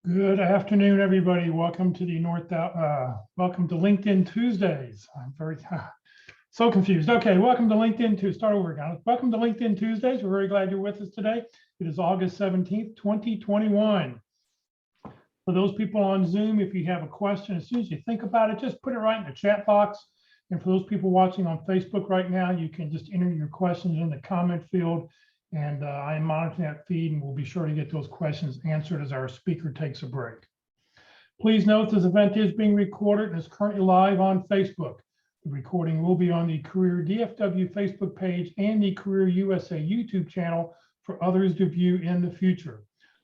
Good afternoon, everybody. Welcome to welcome to LinkedIn Tuesdays. I'm very so confused. Okay, welcome to LinkedIn to start over again. Welcome to LinkedIn Tuesdays. We're very glad you're with us today. It is August 17th, 2021. For those people on Zoom, if you have a question, as soon as you think about it, just put it right in the chat box. And for those people watching on Facebook right now, you can just enter your questions in the comment field. And I am monitoring that feed, and we'll be sure to get those questions answered as our speaker takes a break. Please note this event is being recorded and is currently live on Facebook. The recording will be on the Career DFW Facebook page and the Career USA YouTube channel for others to view in the future.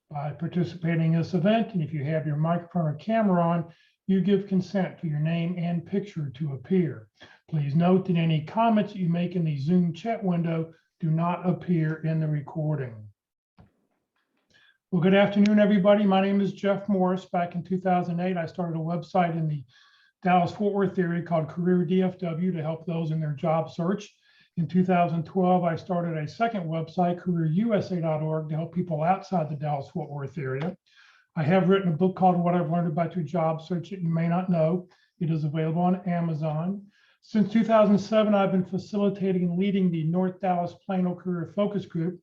By participating in this event, and if you have your microphone or camera on, you give consent for your name and picture to appear. Please note that any comments you make in the Zoom chat window do not appear in the recording. Well, good afternoon, everybody. My name is Jeff Morris. Back in 2008, I started a website in the Dallas-Fort Worth area called Career DFW to help those in their job search. In 2012, I started a second website, careerusa.org, to help people outside the Dallas-Fort Worth area. I have written a book called What I've Learned About Your Job Search That You May Not Know. It is available on Amazon. Since 2007, I've been facilitating and leading the North Dallas Plano Career Focus Group.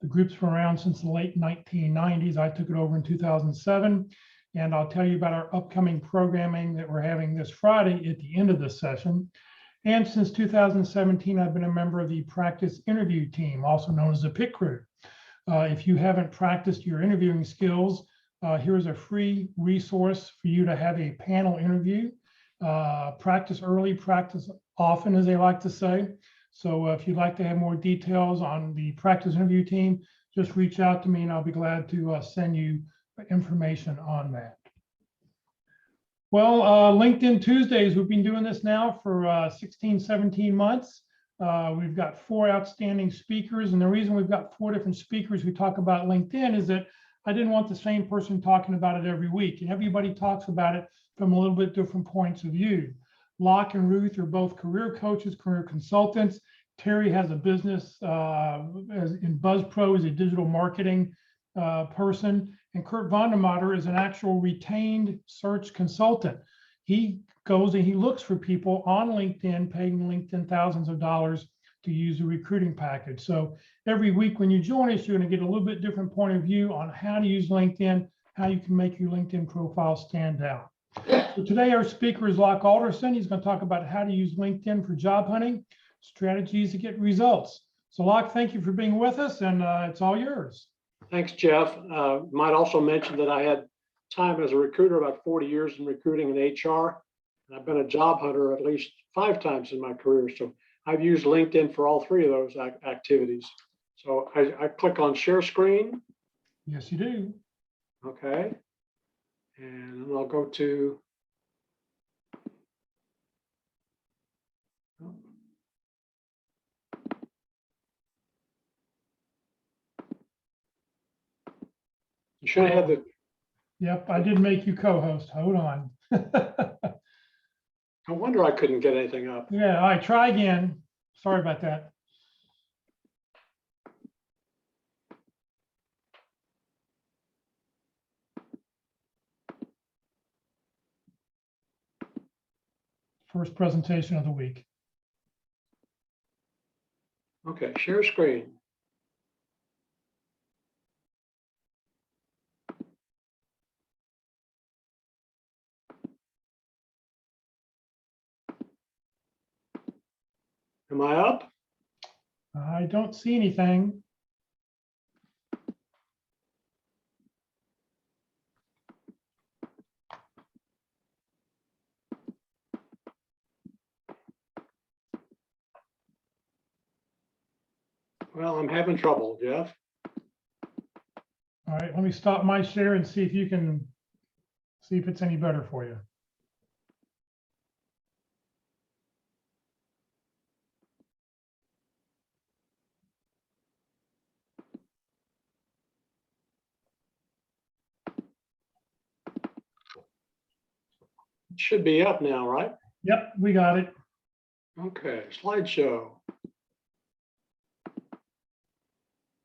The group's been around since the late 1990s. I took it over in 2007, and I'll tell you about our upcoming programming that we're having this Friday at the end of this session. And since 2017, I've been a member of the Practice Interview Team, also known as the PIT Crew. If you haven't practiced your interviewing skills, here's a free resource for you to have a panel interview. Practice early, practice often, as they like to say. So if you'd like to have more details on the practice interview team, just reach out to me and I'll be glad to send you information on that. Well, LinkedIn Tuesdays, we've been doing this now for 16, 17 months. We've got 4 outstanding speakers, and the reason we've got 4 different speakers who talk about LinkedIn is that I didn't want the same person talking about it every week, and everybody talks about it from a little bit different points of view. Locke and Ruth are both career coaches, career consultants. Terry has a business in BuzzPro as a digital marketing person. And Kurt Vondermatter is an actual retained search consultant. He goes and he looks for people on LinkedIn, paying LinkedIn thousands of dollars to use a recruiting package. So every week when you join us, you're going to get a little bit different point of view on how to use LinkedIn, how you can make your LinkedIn profile stand out. So today our speaker is Locke Alderson. He's going to talk about how to use LinkedIn for job hunting, strategies to get results. So Locke, thank you for being with us, and it's all yours. Thanks, Jeff. Might also mention that I had time as a recruiter, about 40 years in recruiting and HR. And I've been a job hunter at least 5 times in my career. So I've used LinkedIn for all 3 of those activities. So I click on share screen. Yes, you do. Okay. And I'll go to, you should have had the. Yep, I did make you co-host. Hold on. No wonder I couldn't get anything up. Yeah, all right, try again. Sorry about that. First presentation of the week. Okay, share screen. Am I up? I don't see anything. Well, I'm having trouble, Jeff. All right, let me stop my share and see if you can see if it's any better for you. It should be up now, right? Yep, we got it. Okay, slideshow.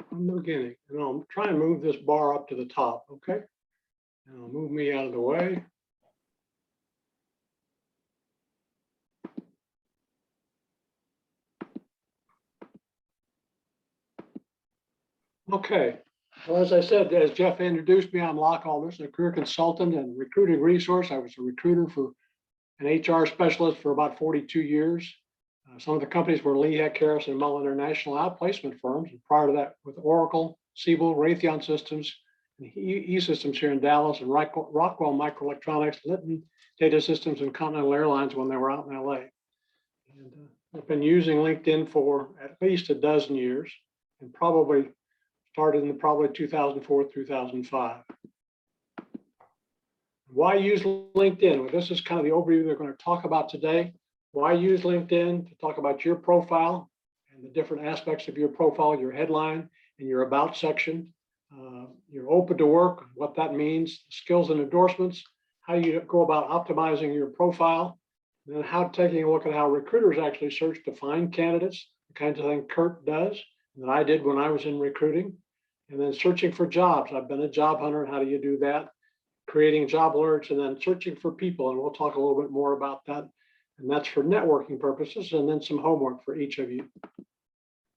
From the beginning, and I'll try and move this bar up to the top, okay? Now move me out of the way. Okay. Well, as I said, as Jeff introduced me, I'm Locke Alderson, a career consultant and recruiting resource. I was a recruiter for an HR specialist for about 42 years. Some of the companies were Lee Heck Harris and Mull International outplacement firms. And prior to that, with Oracle, Siebel, Raytheon Systems, and E-Systems here in Dallas, and Rockwell Microelectronics, Litton Data Systems, and Continental Airlines when they were out in LA. And I've been using LinkedIn for at least a dozen years, and probably started in probably 2004, 2005. Why use LinkedIn? Well, this is kind of the overview they're going to talk about today. Why use LinkedIn? To talk about your profile and the different aspects of your profile, your headline and your about section. You're open to work, what that means, skills and endorsements, how you go about optimizing your profile, and then how taking a look at how recruiters actually search to find candidates, the kinds of thing Kurt does, that I did when I was in recruiting, and then searching for jobs. I've been a job hunter. How do you do that? Creating job alerts, and then searching for people. And we'll talk a little bit more about that. And that's for networking purposes, and then some homework for each of you.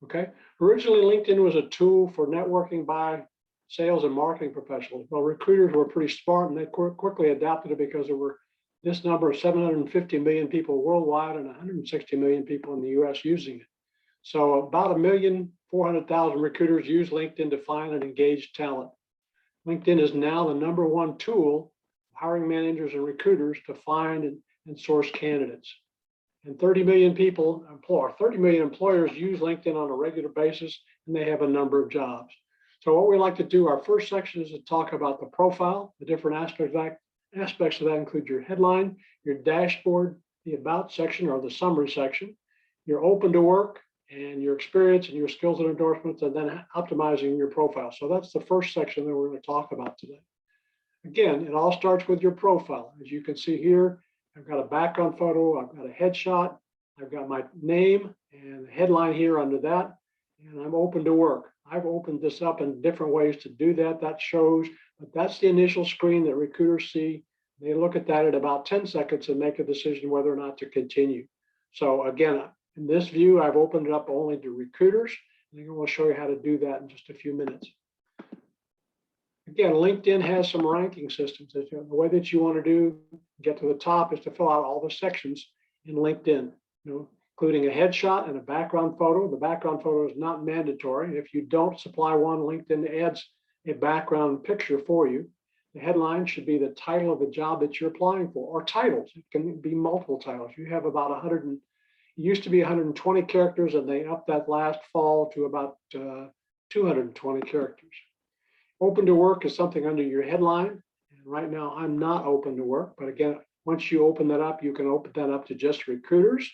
Okay. Originally, LinkedIn was a tool for networking by sales and marketing professionals. Well, recruiters were pretty smart, and they quickly adapted it because there were this number of 750 million people worldwide and 160 million people in the US using it. So about 1,400,000 recruiters use LinkedIn to find and engage talent. LinkedIn is now the #1 tool for hiring managers and recruiters to find and source candidates. And 30 million people, 30 million employers use LinkedIn on a regular basis, and they have a number of jobs. So what we like to do, our first section is to talk about the profile, the different aspects of that include your headline, your dashboard, the about section or the summary section, your open to work, and your experience and your skills and endorsements, and then optimizing your profile. So that's the first section that we're going to talk about today. Again, it all starts with your profile. As you can see here, I've got a background photo, I've got a headshot, I've got my name and the headline here under that, and I'm open to work. I've opened this up in different ways to do that. That shows, but that's the initial screen that recruiters see. They look at that at about 10 seconds and make a decision whether or not to continue. So again, in this view, I've opened it up only to recruiters, and we'll show you how to do that in just a few minutes. Again, LinkedIn has some ranking systems. The way that you want to get to the top is to fill out all the sections in LinkedIn, including a headshot and a background photo. The background photo is not mandatory. If you don't supply one, LinkedIn adds a background picture for you. The headline should be the title of the job that you're applying for, or titles. It can be multiple titles. You have about 100, it used to be 120 characters, and they upped that last fall to about 220 characters. Open to work is something under your headline. And right now, I'm not open to work. But again, once you open that up, you can open that up to just recruiters.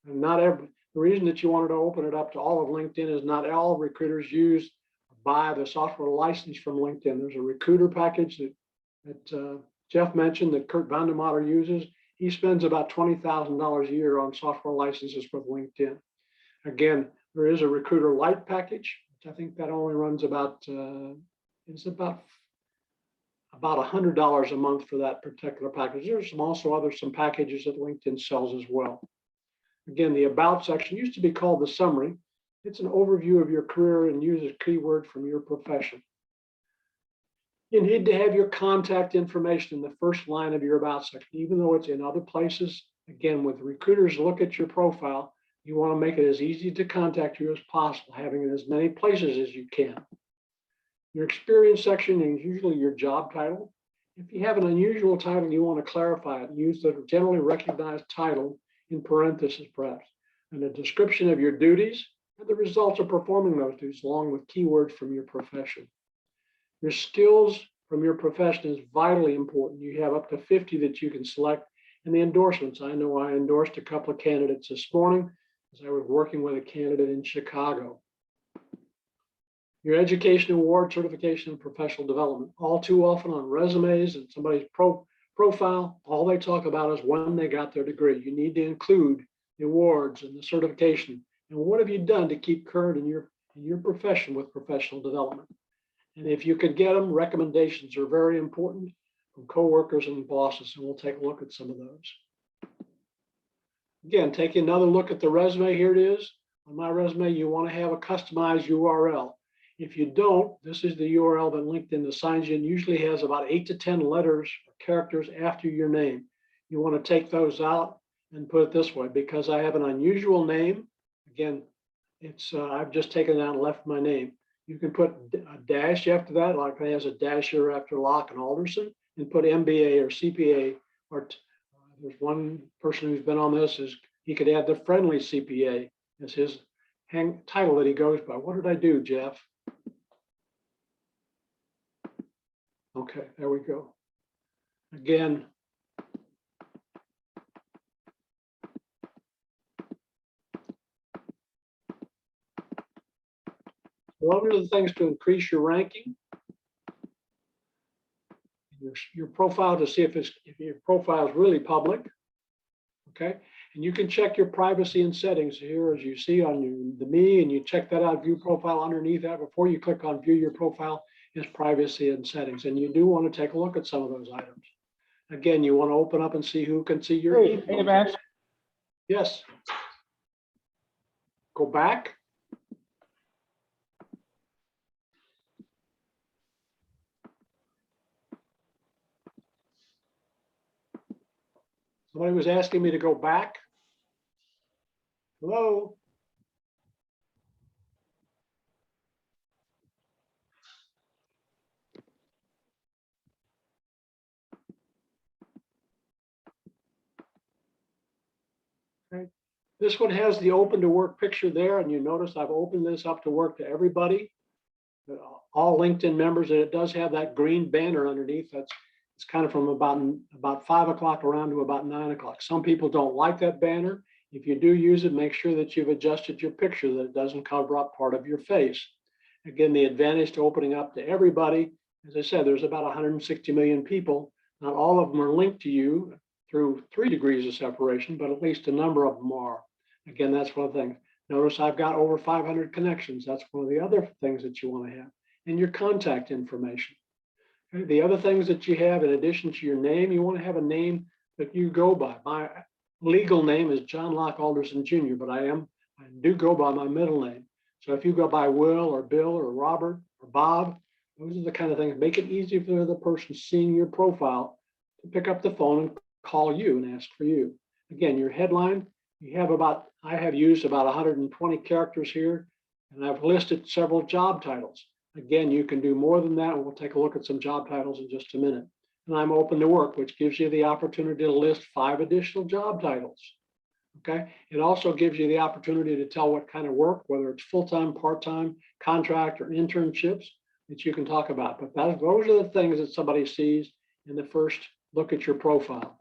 And the reason that you wanted to open it up to all of LinkedIn is not all recruiters buy the software license from LinkedIn. There's a recruiter package that Jeff mentioned that Kurt Vandermatter uses. He spends about $20,000 a year on software licenses with LinkedIn. Again, there is a recruiter light package, which I think that only runs about $100 a month for that particular package. There's also some packages that LinkedIn sells as well. Again, the about section used to be called the summary. It's an overview of your career and uses keyword from your profession. You need to have your contact information in the first line of your about section, even though it's in other places. Again, with recruiters look at your profile, you want to make it as easy to contact you as possible, having it as many places as you can. Your experience section is usually your job title. If you have an unusual title, you want to clarify it. Use the generally recognized title in parentheses, perhaps, and a description of your duties and the results of performing those duties, along with keywords from your profession. Your skills from your profession is vitally important. You have up to 50 that you can select. And the endorsements, I know I endorsed a couple of candidates this morning as I was working with a candidate in Chicago. Your education, award, certification, and professional development. All too often on resumes and somebody's profile, all they talk about is when they got their degree. You need to include the awards and the certification. And what have you done to keep current in your profession with professional development? And if you could get them, recommendations are very important. from coworkers and bosses, and we'll take a look at some of those. Again, taking another look at the resume, here it is. On my resume, you want to have a customized URL. If you don't, this is the URL that LinkedIn assigns you, and usually has about 8 to 10 letters or characters after your name. You want to take those out and put it this way, because I have an unusual name. Again, it's I've just taken it out and left my name. You can put a dash after that, like it has a dash here after Locke and Alderson, and put MBA or CPA, or there's one person who's been on this, is he could add the friendly CPA as his title that he goes by. What did I do, Jeff? Okay, there we go. Again, one of the things to increase your ranking, your profile, to see if your profile is really public. Okay, and you can check your privacy and settings here, as you see on the me, and you check that out. View profile underneath that before you click on view your profile is privacy and settings, and you do want to take a look at some of those items. Again, you want to open up and see who can see your email. Yes. Go back. Somebody was asking me to go back. Hello? Okay. This one has the open to work picture there, and you notice I've opened this up to work to everybody, all LinkedIn members, and it does have that green banner underneath. It's kind of from about 5 o'clock around to about 9 o'clock. Some people don't like that banner. If you do use it, make sure that you've adjusted your picture, that it doesn't cover up part of your face. Again, the advantage to opening up to everybody, as I said, there's about 160 million people. Not all of them are linked to you through 3 degrees of separation, but at least a number of them are. Again, that's one of the things. Notice I've got over 500 connections. That's one of the other things that you want to have. And your contact information. Okay. The other things that you have, in addition to your name, you want to have a name that you go by. My legal name is John Locke Alderson Jr., but I do go by my middle name. So if you go by Will or Bill or Robert or Bob, those are the kind of things. Make it easy for the person seeing your profile to pick up the phone and call you and ask for you. Again, your headline, I have used about 120 characters here, and I've listed several job titles. Again, you can do more than that, and we'll take a look at some job titles in just a minute. And I'm open to work, which gives you the opportunity to list 5 additional job titles. Okay. It also gives you the opportunity to tell what kind of work, whether it's full-time, part-time, contract, or internships that you can talk about. But those are the things that somebody sees in the first look at your profile.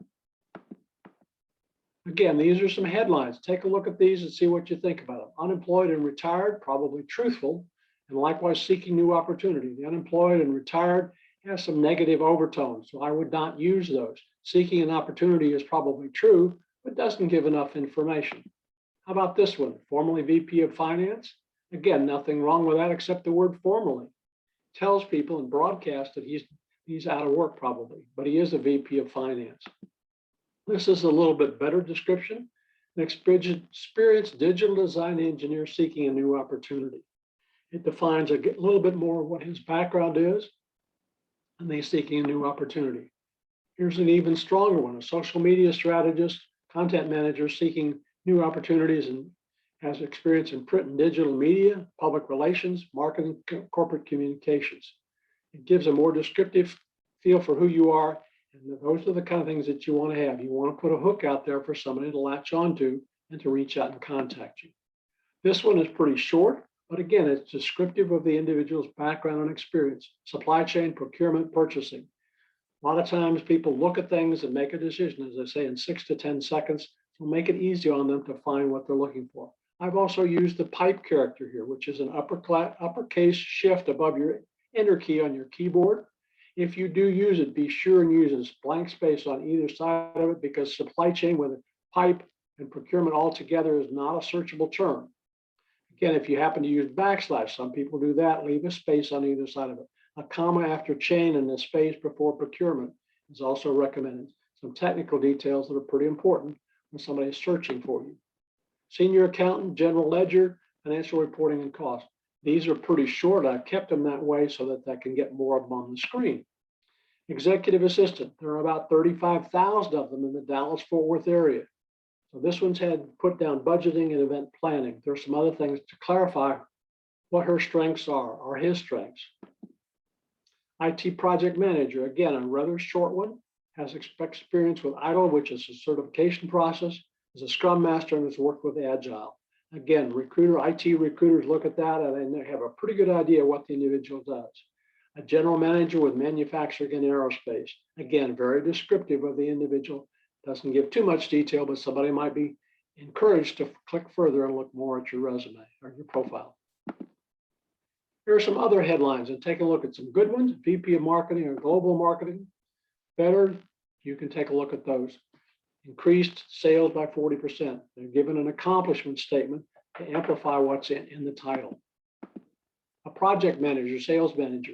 Again, these are some headlines. Take a look at these and see what you think about them. Unemployed and retired, probably truthful, and likewise seeking new opportunity. The unemployed and retired has some negative overtones, so I would not use those. Seeking an opportunity is probably true, but doesn't give enough information. How about this one? Formerly VP of Finance. Again, nothing wrong with that except the word formerly. Tells people in broadcast that he's out of work probably, but he is a VP of Finance. This is a little bit better description. An experienced digital design engineer seeking a new opportunity. It defines a little bit more what his background is, and he's seeking a new opportunity. Here's an even stronger one, a social media strategist, content manager seeking new opportunities and has experience in print and digital media, public relations, marketing, corporate communications. It gives a more descriptive feel for who you are, and those are the kind of things that you want to have. You want to put a hook out there for somebody to latch onto and to reach out and contact you. This one is pretty short, but again, it's descriptive of the individual's background and experience, supply chain, procurement, purchasing. A lot of times people look at things and make a decision, as I say, in 6 to 10 seconds. So make it easy on them to find what they're looking for. I've also used the pipe character here, which is an uppercase shift above your enter key on your keyboard. If you do use it, be sure and use this blank space on either side of it, because supply chain with a pipe and procurement all together is not a searchable term. Again, if you happen to use backslash, some people do that, leave a space on either side of it. A comma after chain and a space before procurement is also recommended. Some technical details that are pretty important when somebody is searching for you. Senior accountant, general ledger, financial reporting and cost. These are pretty short. I've kept them that way so that I can get more of them on the screen. Executive assistant, there are about 35,000 of them in the Dallas-Fort Worth area. So this one's had put down budgeting and event planning. There's some other things to clarify what her strengths are, or his strengths. IT project manager, again, a rather short one, has experience with ITIL, which is a certification process, is a Scrum Master, and has worked with Agile. Again, IT recruiters look at that and they have a pretty good idea what the individual does. A general manager with manufacturing and aerospace. Again, very descriptive of the individual. Doesn't give too much detail, but somebody might be encouraged to click further and look more at your resume or your profile. Here are some other headlines, and take a look at some good ones. VP of Marketing or Global Marketing. Better, you can take a look at those. Increased sales by 40%. They're given an accomplishment statement to amplify what's in the title. A project manager, sales manager,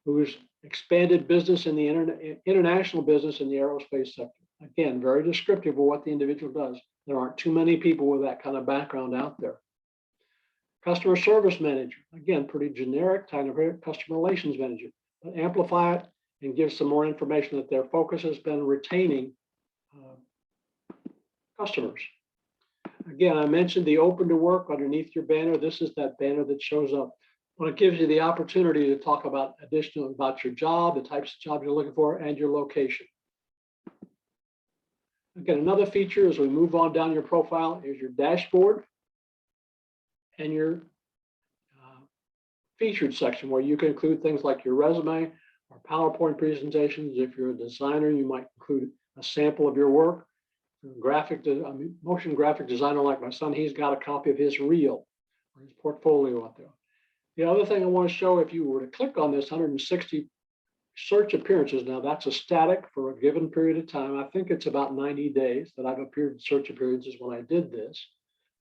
who's expanded business in the international business in the aerospace sector. Again, very descriptive of what the individual does. There aren't too many people with that kind of background out there. Customer service manager, again, pretty generic, kind of customer relations manager, but amplify it and give some more information that their focus has been retaining customers. Again, I mentioned the open to work underneath your banner. This is that banner that shows up when it gives you the opportunity to talk about about your job, the types of jobs you're looking for, and your location. Again, another feature as we move on down your profile is your dashboard and your featured section, where you can include things like your resume or PowerPoint presentations. If you're a designer, you might include a sample of your work. Motion graphic designer like my son, he's got a copy of his reel or his portfolio out there. The other thing I want to show, if you were to click on this 160 search appearances, now that's a static for a given period of time. I think it's about 90 days that I've appeared in search appearances when I did this.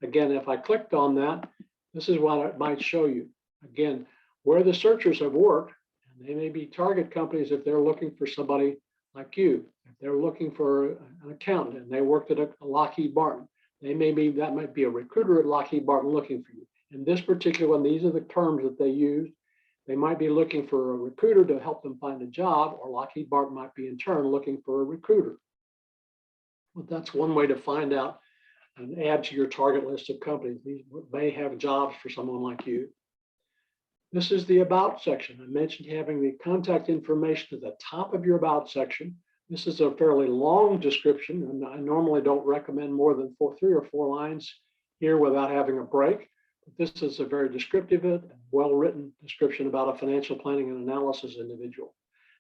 Again, if I clicked on that, this is what it might show you. Again, where the searchers have worked, and they may be target companies if they're looking for somebody like you. If they're looking for an accountant and they worked at a Lockheed Martin, that might be a recruiter at Lockheed Martin looking for you. In this particular one, these are the terms that they use. They might be looking for a recruiter to help them find a job, or Lockheed Martin might be in turn looking for a recruiter. But that's one way to find out and add to your target list of companies. These may have jobs for someone like you. This is the About section. I mentioned having the contact information at the top of your About section. This is a fairly long description, and I normally don't recommend more than 3 or 4 lines here without having a break. But this is a very descriptive and well-written description about a financial planning and analysis individual.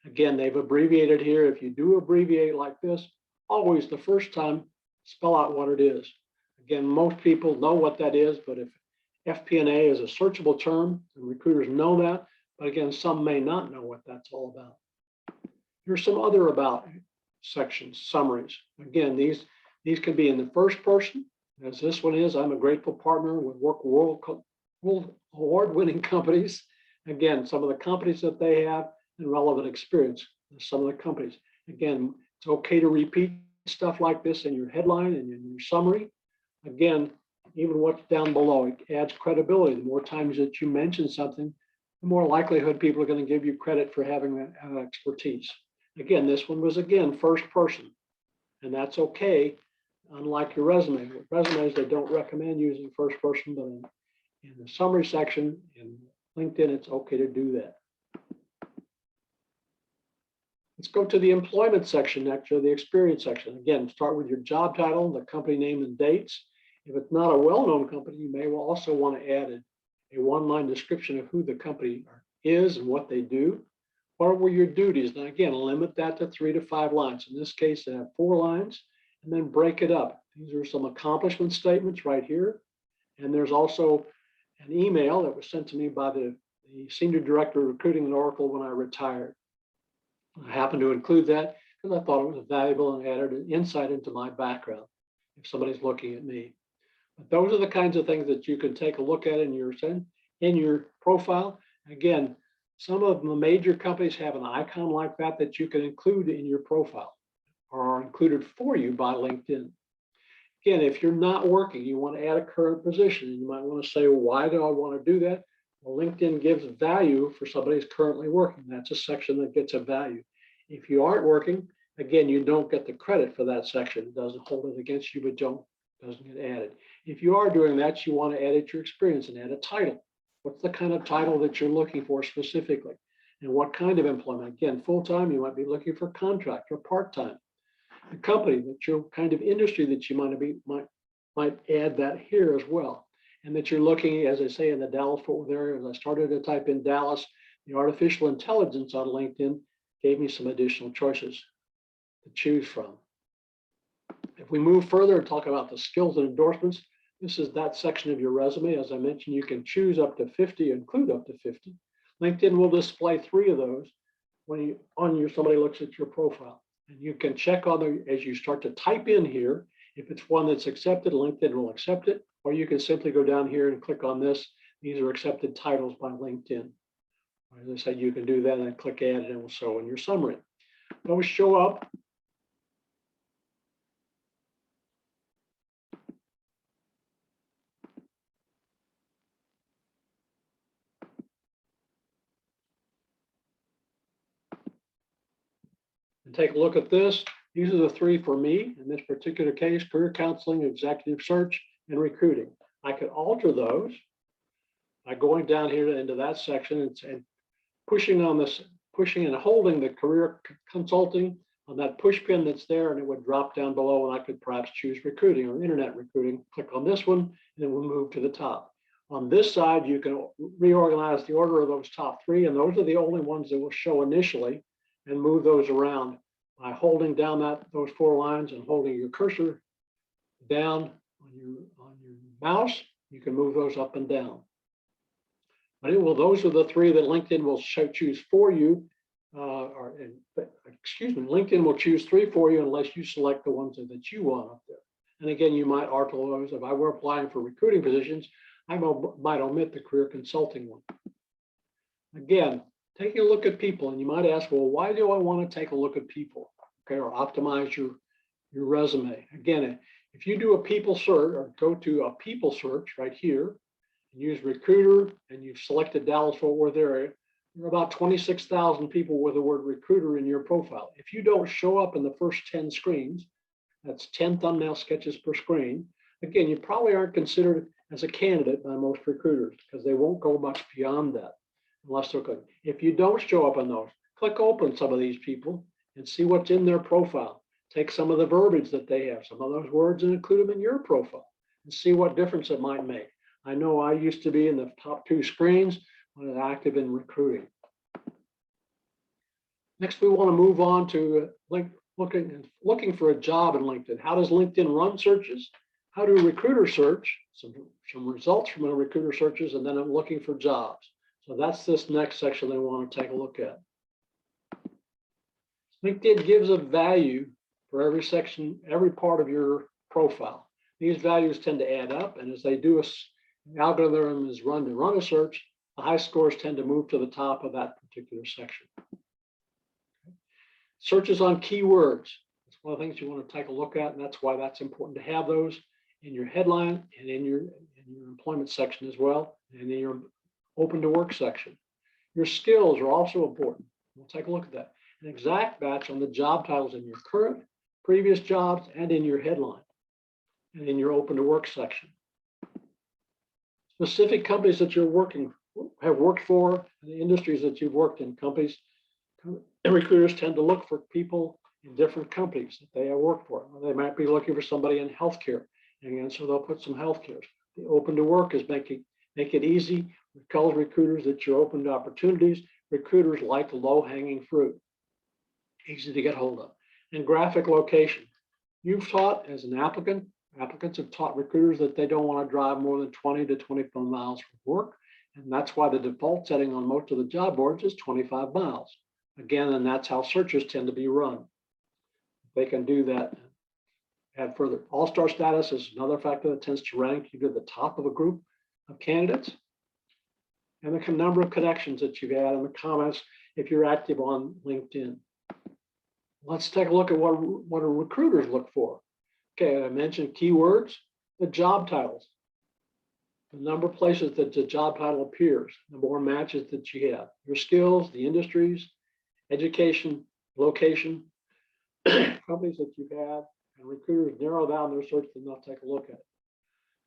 Again, they've abbreviated here. If you do abbreviate like this, always the first time, spell out what it is. Again, most people know what that is, but if FP&A is a searchable term, and recruiters know that, but again, some may not know what that's all about. Here's some other About sections, summaries. Again, these can be in the first person, as this one is. I'm a grateful partner with world award-winning companies. Again, some of the companies that they have and relevant experience, some of the companies. Again, it's okay to repeat stuff like this in your headline and in your summary. Again, even what's down below, it adds credibility. The more times that you mention something, the more likelihood people are going to give you credit for having that expertise. Again, this one was, again, first person, and that's okay, unlike your resume. With resumes, they don't recommend using first person, but in the summary section in LinkedIn, it's okay to do that. Let's go to the employment section next, or the experience section. Again, start with your job title, the company name and dates. If it's not a well-known company, you may also want to add a one-line description of who the company is and what they do. What were your duties? Now, again, limit that to 3 to 5 lines. In this case, I have 4 lines, and then break it up. These are some accomplishment statements right here. And there's also an email that was sent to me by the Senior Director of Recruiting at Oracle when I retired. I happened to include that because I thought it was valuable and added an insight into my background if somebody's looking at me. But those are the kinds of things that you can take a look at in your profile. Again, Some of the major companies have an icon like that you can include in your profile or are included for you by LinkedIn. Again, if you're not working, you want to add a current position, and you might want to say, well, why do I want to do that? Well, LinkedIn gives value for somebody who's currently working. That's a section that gets a value. If you aren't working, again, you don't get the credit for that section. It doesn't hold it against you, but doesn't get added. If you are doing that, you want to edit your experience and add a title. What's the kind of title that you're looking for specifically? And what kind of employment? Again, full-time, you might be looking for contract or part-time. The company, that your kind of industry that you might add that here as well. And that you're looking, as I say, in the Dallas-Fort Worth area. As I started to type in Dallas, the artificial intelligence on LinkedIn gave me some additional choices to choose from. If we move further and talk about the skills and endorsements, this is that section of your resume. As I mentioned, you can choose up to 50, include up to 50. LinkedIn will display 3 of those when somebody looks at your profile. And you can check on as you start to type in here, if it's one that's accepted, LinkedIn will accept it, or you can simply go down here and click on this. These are accepted titles by LinkedIn. As I said, you can do that and click add, and it will show in your summary. Those show up. And take a look at this. These are the 3 for me in this particular case: career counseling, executive search, and recruiting. I could alter those by going down here into that section and pushing and holding the career consulting on that push pin that's there, and it would drop down below, and I could perhaps choose recruiting or internet recruiting. Click on this one, and then we'll move to the top. On this side, you can reorganize the order of those top 3, and those are the only ones that will show initially, and move those around by holding down those 4 lines and holding your cursor down on your mouse. You can move those up and down. But those are the 3 that LinkedIn will choose for you. LinkedIn will choose 3 for you unless you select the ones that you want up there. And again, you might alter those. If I were applying for recruiting positions, I might omit the career consulting one. Again, taking a look at people, and you might ask, well, why do I want to take a look at people? Okay, or optimize your resume. Again, if you do a people search or go to a people search right here, and use recruiter, and you've selected Dallas-Fort Worth area, there are about 26,000 people with the word recruiter in your profile. If you don't show up in the first 10 screens, that's 10 thumbnail sketches per screen. Again, you probably aren't considered as a candidate by most recruiters because they won't go much beyond that unless they're good. If you don't show up on those, click open some of these people and see what's in their profile. Take some of the verbiage that they have, some of those words, and include them in your profile and see what difference it might make. I know I used to be in the top 2 screens when I was active in recruiting. Next, we want to move on to looking for a job in LinkedIn. How does LinkedIn run searches? How do recruiters search? Some results from the recruiter searches, and then I'm looking for jobs. So that's this next section I want to take a look at. LinkedIn gives a value for every section, every part of your profile. These values tend to add up, and as they do, the algorithm is run to run a search, the high scores tend to move to the top of that particular section. Searches on keywords. That's one of the things you want to take a look at, and that's why that's important to have those in your headline and in your employment section as well, and in your open to work section. Your skills are also important. We'll take a look at that. An exact match on the job titles in your current, previous jobs, and in your headline, and in your open to work section. Specific companies that have worked for, and the industries that you've worked in. Companies, recruiters tend to look for people in different companies that they have worked for. They might be looking for somebody in healthcare, and so they'll put some healthcare. The open to work is make it easy. It tells recruiters that you're open to opportunities. Recruiters like low-hanging fruit, easy to get hold of. And graphic location. You've taught as an applicant, applicants have taught recruiters that they don't want to drive more than 20 to 25 miles for work. And that's why the default setting on most of the job boards is 25 miles. Again, and that's how searches tend to be run. They can do that. Add further. All-star status is another factor that tends to rank you to the top of a group of candidates. and the number of connections that you've had and the comments if you're active on LinkedIn. Let's take a look at what do recruiters look for. Okay, I mentioned keywords, the job titles, the number of places that the job title appears, the more matches that you have, your skills, the industries, education, location, companies that you've had, and recruiters narrow down their search and they'll take a look at it.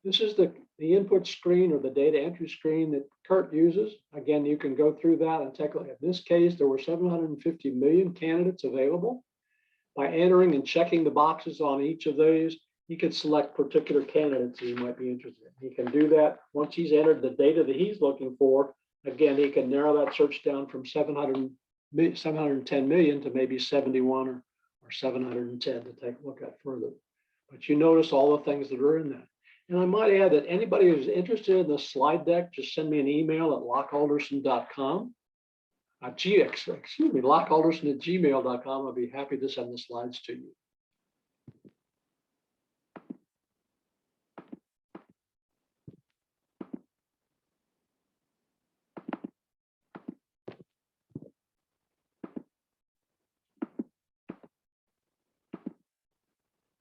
This is the input screen or the data entry screen that Kurt uses. Again, you can go through that and take a look. In this case, there were 750 million candidates available. By entering and checking the boxes on each of those, he could select particular candidates he might be interested in. He can do that once he's entered the data that he's looking for. Again, he can narrow that search down from 710 million to maybe 71 or 710 to take a look at further. But you notice all the things that are in that. And I might add that anybody who's interested in the slide deck, just send me an email at lockealderson.com. lockealderson@gmail.com. I'll be happy to send the slides to you.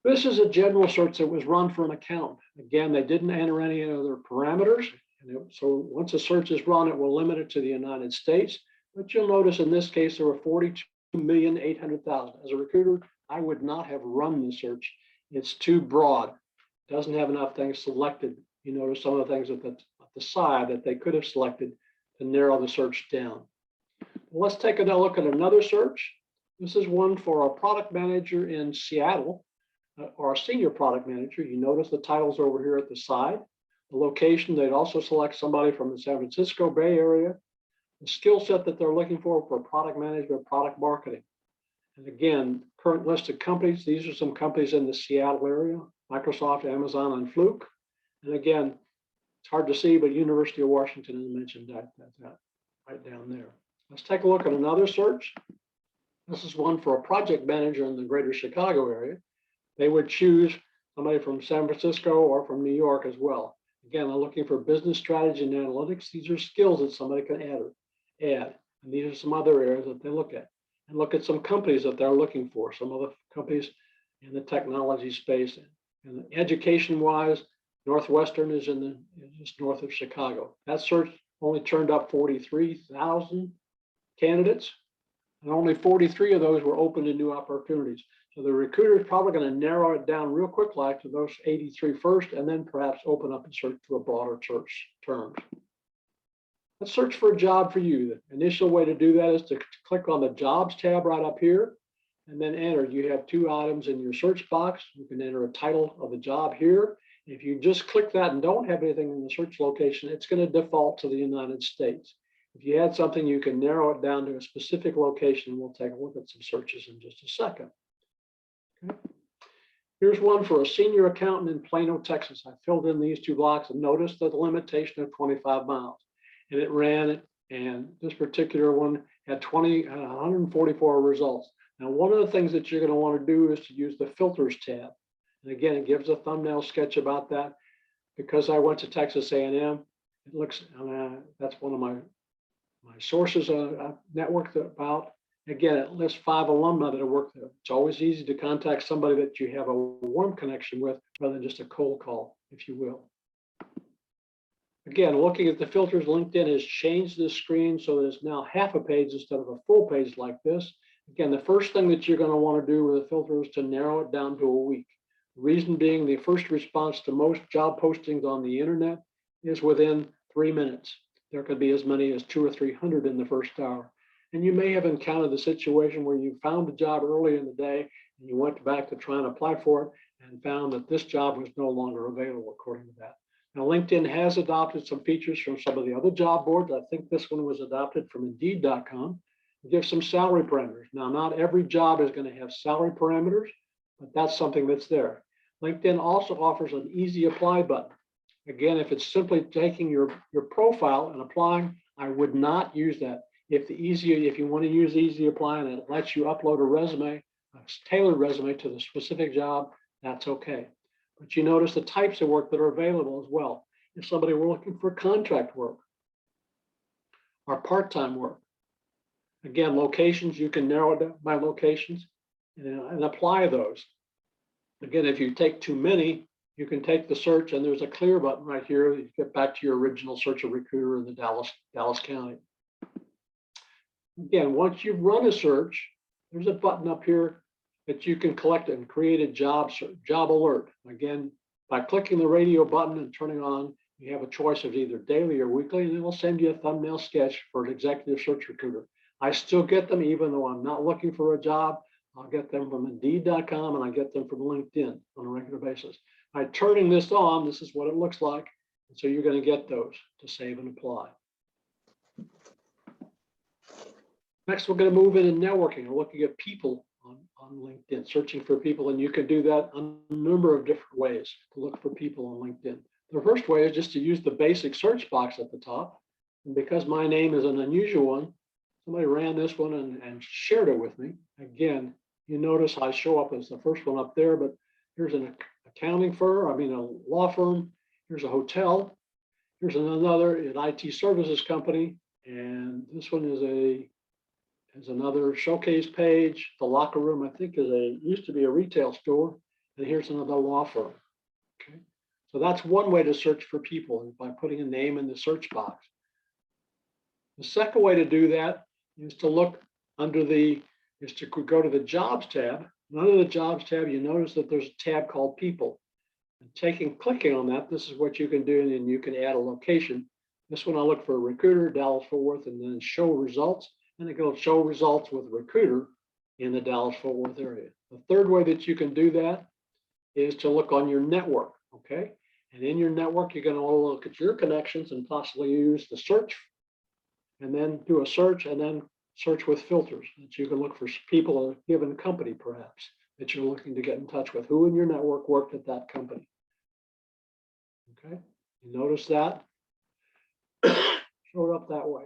This is a general search that was run for an account. Again, they didn't enter any other parameters. So once a search is run, it will limit it to the United States. But you'll notice in this case, there were 42,800,000. As a recruiter, I would not have run the search. It's too broad. It doesn't have enough things selected. You notice some of the things at the side that they could have selected to narrow the search down. Let's take a look at another search. This is one for a product manager in Seattle. Or a senior product manager. You notice the titles over here at the side. The location, they'd also select somebody from the San Francisco Bay Area. The skill set that they're looking for product management, product marketing. And again, current listed companies, these are some companies in the Seattle area, Microsoft, Amazon, and Fluke. And again, it's hard to see, but University of Washington is mentioned that right down there. Let's take a look at another search. This is one for a project manager in the greater Chicago area. They would choose somebody from San Francisco or from New York as well. Again, I'm looking for business strategy and analytics. These are skills that somebody can add. And these are some other areas that they look at. And look at some companies that they're looking for. Some of the companies in the technology space. And education-wise, Northwestern is just north of Chicago. That search only turned up 43,000 candidates. And only 43 of those were open to new opportunities. So the recruiter is probably going to narrow it down real quick, like to those 83 first, and then perhaps open up and search to a broader search terms. Let's search for a job for you. The initial way to do that is to click on the Jobs tab right up here, and then enter. You have two items in your search box. You can enter a title of a job here. If you just click that and don't have anything in the search location, it's going to default to the United States. If you had something, you can narrow it down to a specific location. We'll take a look at some searches in just a second. Okay. Here's one for a senior accountant in Plano, Texas. I filled in these two blocks and noticed the limitation of 25 miles. And it ran it, and this particular one had 144 results. Now, one of the things that you're going to want to do is to use the filters tab. And again, it gives a thumbnail sketch about that. Because I went to Texas A&M, it looks, that's one of my sources network about. Again, it lists 5 alumni that have worked there. It's always easy to contact somebody that you have a warm connection with rather than just a cold call, if you will. Again, looking at the filters, LinkedIn has changed the screen so that it's now half a page instead of a full page like this. Again, the first thing that you're going to want to do with the filter is to narrow it down to a week. The reason being, the first response to most job postings on the internet is within 3 minutes. There could be as many as 200 or 300 in the first hour. And you may have encountered the situation where you found a job early in the day and you went back to try and apply for it and found that this job was no longer available according to that. Now, LinkedIn has adopted some features from some of the other job boards. I think this one was adopted from Indeed.com. It gives some salary parameters. Now, not every job is going to have salary parameters, but that's something that's there. LinkedIn also offers an easy apply button. Again, if it's simply taking your profile and applying, I would not use that. If you want to use easy apply and it lets you upload a resume, a tailored resume to the specific job, that's okay. But you notice the types of work that are available as well. If somebody were looking for contract work, are part-time work. Again, locations, you can narrow down by locations and apply those. Again, if you take too many, you can take the search and there's a clear button right here. You get back to your original search of recruiter in the Dallas County. Again, once you've run a search, there's a button up here that you can collect and create a job alert. Again, by clicking the radio button and turning on, you have a choice of either daily or weekly, and it will send you a thumbnail sketch for an executive search recruiter. I still get them even though I'm not looking for a job. I'll get them from Indeed.com and I get them from LinkedIn on a regular basis. By turning this on, this is what it looks like. And so you're going to get those to save and apply. Next, we're going to move into networking and looking at people on LinkedIn, searching for people. And you can do that on a number of different ways to look for people on LinkedIn. The first way is just to use the basic search box at the top. And because my name is an unusual one, somebody ran this one and shared it with me. Again, you notice I show up as the first one up there, but here's an accounting firm, a law firm. Here's a hotel. Here's another, an IT services company. And this one is another showcase page. The locker room, I think, used to be a retail store. And here's another law firm. Okay. So that's one way to search for people, by putting a name in the search box. The second way to do that is to look go to the jobs tab. And under the jobs tab, you notice that there's a tab called people. And clicking on that, this is what you can do, and then you can add a location. This one I look for a recruiter, Dallas-Fort Worth, and then show results. And it will show results with recruiter in the Dallas-Fort Worth area. The third way that you can do that is to look on your network, okay? And in your network, you're going to look at your connections and possibly use the search, and then do a search, and then search with filters that you can look for people in a given company, perhaps, that you're looking to get in touch with. Who in your network worked at that company? Okay, you notice that? Showed up that way.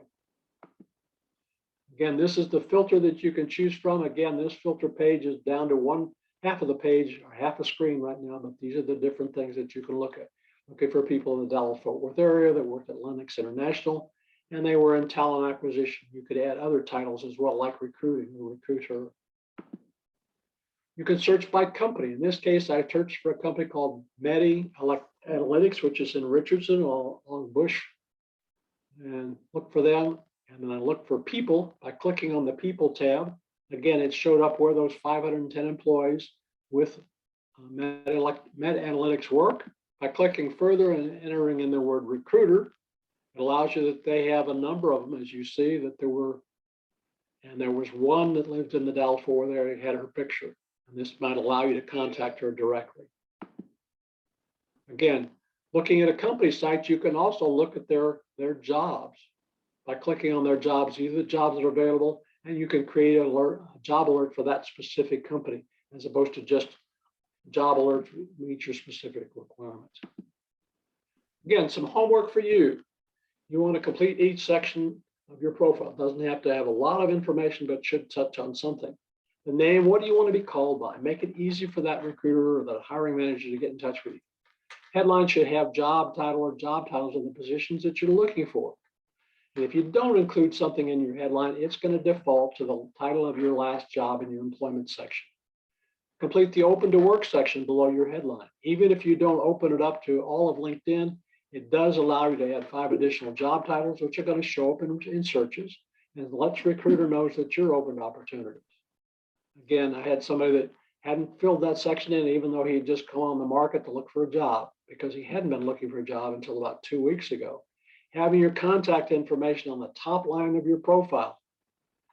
Again, this is the filter that you can choose from. Again, this filter page is down to half of the page, or half a screen right now, but these are the different things that you can look at. Looking for people in the Dallas-Fort Worth area that worked at Lennox International, and they were in talent acquisition. You could add other titles as well, like recruiting or recruiter. You can search by company. In this case, I searched for a company called Medi Analytics, which is in Richardson on Bush, and look for them. And then I look for people by clicking on the people tab. Again, it showed up where those 510 employees with Med Analytics work. By clicking further and entering in the word recruiter, it allows you that they have a number of them, as you see that there was one that lived in the Dallas-Fort Worth area, had her picture. And this might allow you to contact her directly. Again, looking at a company site, you can also look at their jobs by clicking on their jobs, either the jobs that are available, and you can create a job alert for that specific company, as opposed to just job alert to meet your specific requirements. Again, some homework for you. You want to complete each section of your profile. It doesn't have to have a lot of information, but should touch on something. The name, what do you want to be called by? Make it easy for that recruiter or the hiring manager to get in touch with you. Headline should have job title or job titles of the positions that you're looking for. And if you don't include something in your headline, it's going to default to the title of your last job in your employment section. Complete the open to work section below your headline. Even if you don't open it up to all of LinkedIn, it does allow you to add 5 additional job titles, which are going to show up in searches, and lets recruiter knows that you're open to opportunities. Again, I had somebody that hadn't filled that section in, even though he had just come on the market to look for a job, because he hadn't been looking for a job until about 2 weeks ago. Having your contact information on the top line of your profile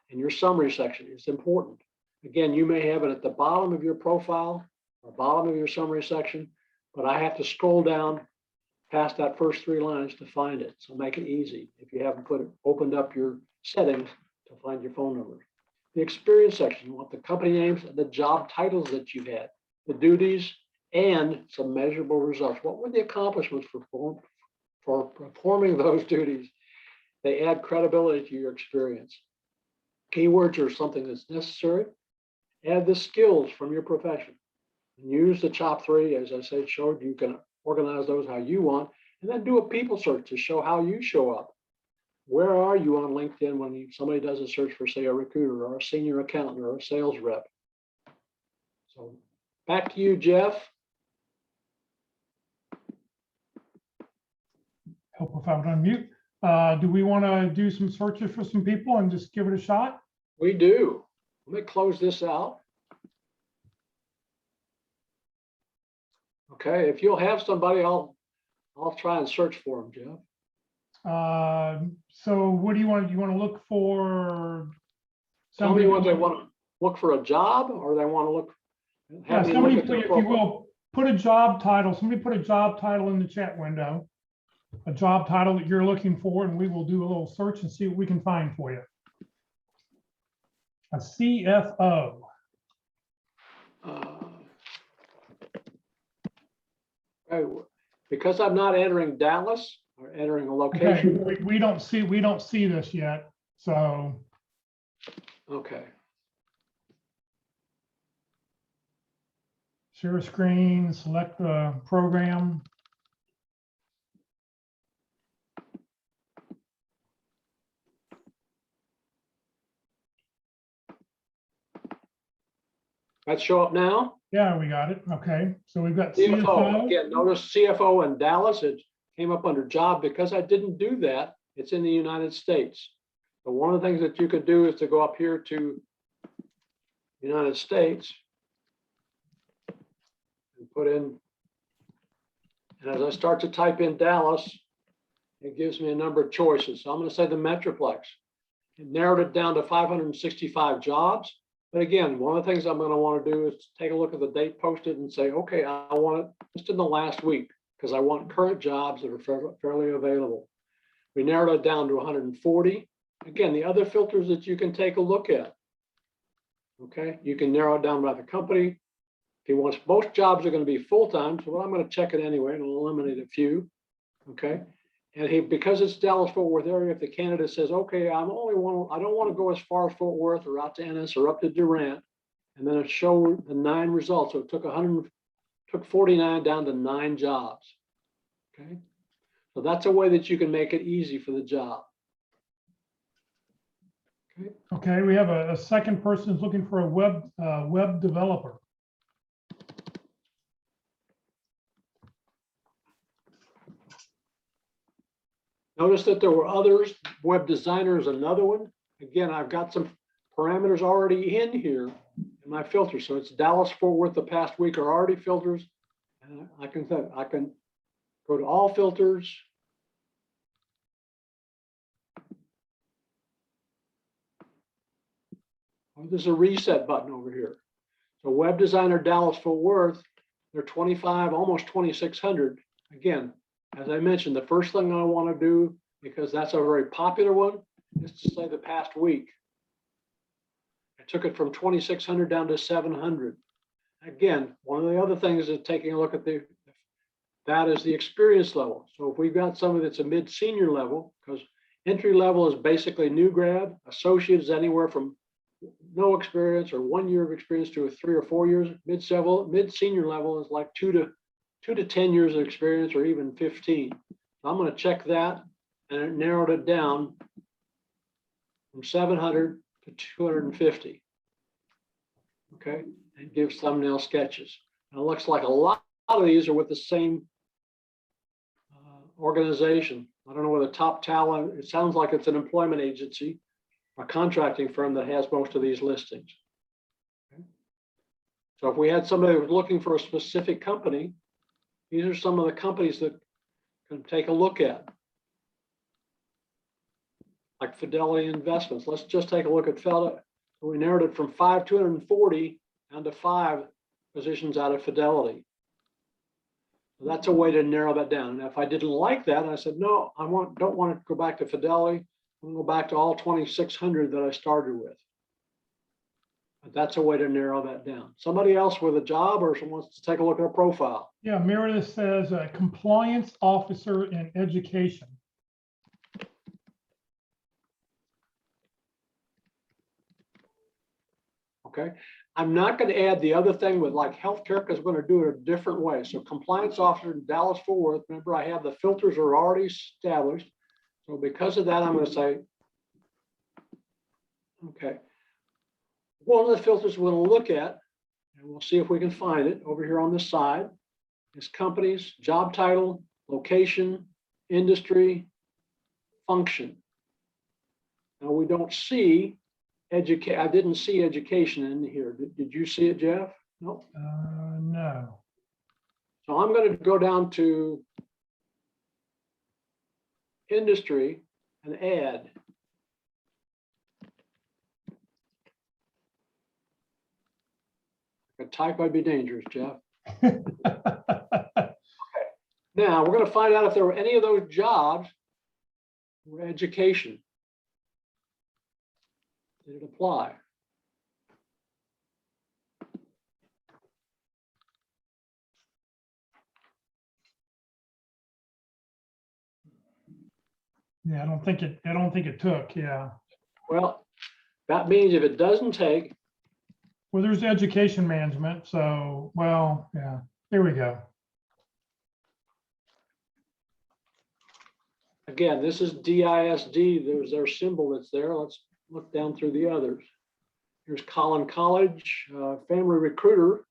in your summary section is important. Again, you may have it at the bottom of your profile or bottom of your summary section, but I have to scroll down past that first 3 lines to find it. So make it easy if you haven't opened up your settings to find your phone number. The experience section, you want the company names and the job titles that you've had, the duties, and some measurable results. What were the accomplishments for performing those duties? They add credibility to your experience. Keywords are something that's necessary. Add the skills from your profession. And use the top 3, as I said, showed you can organize those how you want, and then do a people search to show how you show up. where are you on LinkedIn when somebody does a search for, say, a recruiter or a senior accountant or a sales rep? So back to you, Jeff. Help if I would unmute. Do we want to do some searches for some people and just give it a shot? We do. Let me close this out. Okay, if you'll have somebody, I'll try and search for them, Jeff. So what do you want? Do you want to look for Somebody what they want to look for a job, or they want to look. Yeah, somebody, if you will, put a job title. Somebody put a job title in the chat window, a job title that you're looking for, and we will do a little search and see what we can find for you. A CFO. Because I'm not entering Dallas or entering a location. Okay, we don't see this yet. So okay. Share screen, select the program. That show up now? Yeah, we got it. Okay, so we've got CFO. CFO. Again, notice CFO in Dallas. It came up under job because I didn't do that. It's in the United States. So one of the things that you could do is to go up here to United States and put in, and as I start to type in Dallas, it gives me a number of choices. So I'm going to say the Metroplex. It narrowed it down to 565 jobs. But again, one of the things I'm going to want to do is take a look at the date posted and say, okay, I want it just in the last week because I want current jobs that are fairly available. We narrowed it down to 140. Again, the other filters that you can take a look at. Okay, you can narrow it down by the company. If he wants, most jobs are going to be full-time, so I'm going to check it anyway and eliminate a few. Okay. And because it's Dallas-Fort Worth area, if the candidate says, okay, I don't want to go as far as Fort Worth or out to Ennis or up to Durant, and then it showed the 9 results. So it took 49 down to 9 jobs. Okay. So that's a way that you can make it easy for the job. Okay. Okay, we have a second person who's looking for a web developer. Notice that there were others. Web designer is another one. Again, I've got some parameters already in here in my filter. So it's Dallas Fort Worth the past week are already filters. And I can go to all filters. Oh, there's a reset button over here. So web designer Dallas Fort Worth, they're 25, almost 2,600. Again, as I mentioned, the first thing I want to do, because that's a very popular one, is to say the past week. I took it from 2,600 down to 700. Again, one of the other things is taking a look at that is the experience level. So if we've got somebody that's a mid-senior level, because entry level is basically new grad, associate is anywhere from no experience or 1 year of experience to 3 or 4 years. Mid-senior level is like 2 to 10 years of experience or even 15. So I'm going to check that, and it narrowed it down from 700 to 250. Okay, and gives thumbnail sketches. And it looks like a lot of these are with the same organization. I don't know whether Top Talent, it sounds like it's an employment agency, a contracting firm that has most of these listings. Okay. So if we had somebody who was looking for a specific company, these are some of the companies that can take a look at. Like Fidelity Investments. Let's just take a look at Fidelity. We narrowed it from 240 down to 5 positions out of Fidelity. So that's a way to narrow that down. And if I didn't like that, I said, no, don't want to go back to Fidelity. I'm going to go back to all 2,600 that I started with. But that's a way to narrow that down. Somebody else with a job or someone wants to take a look at a profile. Yeah, Meredith says compliance officer in education. Okay, I'm not going to add the other thing with like healthcare because I'm going to do it a different way. So compliance officer in Dallas Fort Worth, remember I have the filters are already established. So because of that, I'm going to say, okay. One of the filters we're going to look at, and we'll see if we can find it over here on the side, is companies, job title, location, industry, function. Now we don't see educate. I didn't see education in here. Did you see it, Jeff? No. No. So I'm going to go down to industry and add. A type might be dangerous, Jeff. Now we're going to find out if there were any of those jobs were education. Did it apply? Yeah, I don't think it took, yeah. Well, that means if it doesn't take, Well, there's education management, so, well, yeah, here we go. again, this is DISD. There's their symbol that's there. Let's look down through the others. Here's Collin College, family recruiter.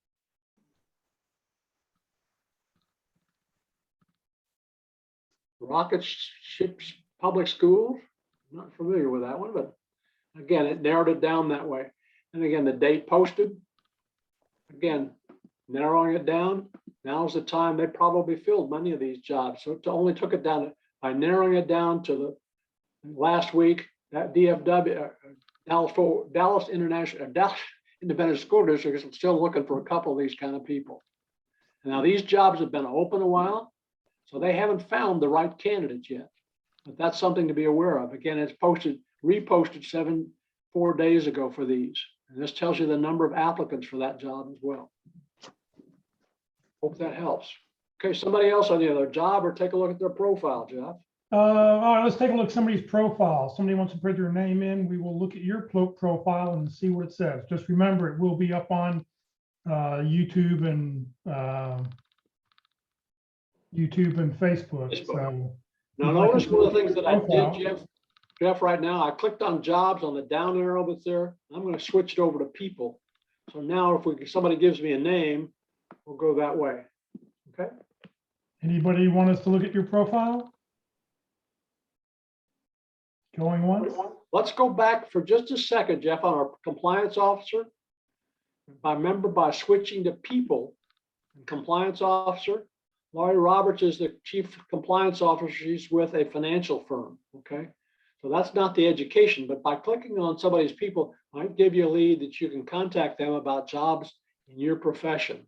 Rocket Ships Public Schools. I'm not familiar with that one, but again, it narrowed it down that way. And again, the date posted. Again, narrowing it down. Now's the time they probably filled many of these jobs. So it only took it down by narrowing it down to the last week. That DFW, Dallas Independent School District is still looking for a couple of these kind of people. Now these jobs have been open a while, so they haven't found the right candidates yet. But that's something to be aware of. Again, it's reposted 4 days ago for these. And this tells you the number of applicants for that job as well. Hope that helps. Okay, somebody else on the other job, or take a look at their profile, Jeff. All right, let's take a look at somebody's profile. Somebody wants to put their name in. We will look at your profile and see what it says. Just remember, it will be up on YouTube and Facebook. So now notice one of the things that I did, Jeff, right now, I clicked on jobs on the down arrow that's there. I'm going to switch it over to people. So now if somebody gives me a name, we'll go that way. Okay. Anybody want us to look at your profile? Going once? Let's go back for just a second, Jeff, on our compliance officer. By switching to people and compliance officer. Laurie Roberts is the chief compliance officer. She's with a financial firm. Okay. So that's not the education, but by clicking on somebody's people might give you a lead that you can contact them about jobs in your profession.